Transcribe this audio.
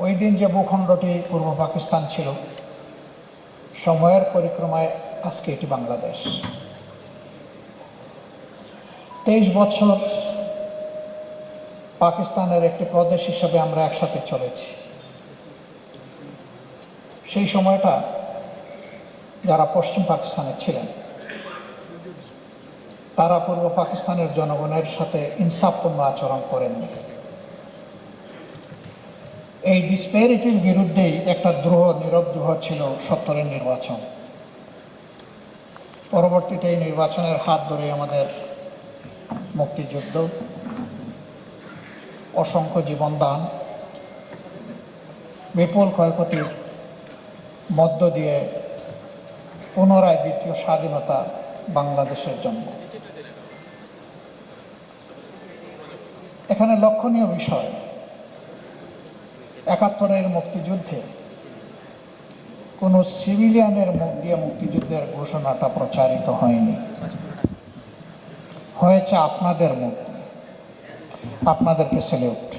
ওই দিন যে ভূখণ্ডটি পূর্ব পাকিস্তান ছিল, সময়ের পরিক্রমায় আজকে এটি বাংলাদেশ। 23 বছর পাকিস্তানের একটি প্রদেশ হিসেবে আমরা একসাথে চলেছি। সেই সময়টা যারা পশ্চিম পাকিস্তানে ছিলেন তারা পূর্ব পাকিস্তানের জনগণের সাথে ইনসাফপূর্ণ আচরণ করেননি। এই ডিসপ্যারিটির বিরুদ্ধেই একটা নীরব দ্রোহ ছিল 70-এর নির্বাচন। পরবর্তীতে এই নির্বাচনের হাত ধরে আমাদের মুক্তিযুদ্ধ, অসংখ্য জীবনদান, বিপুল ক্ষয়ক্ষতির মধ্য দিয়ে পুনরায় দ্বিতীয় স্বাধীনতা বাংলাদেশের জন্ম। এখানে লক্ষণীয় বিষয়, 71-এর মুক্তিযুদ্ধে কোনো সিভিলিয়ানের মুখ দিয়ে মুক্তিযুদ্ধের ঘোষণাটা প্রচারিত হয়নি, হয়েছে আপনাদের মুখ দিয়ে। আপনাদেরকে সেলিউট।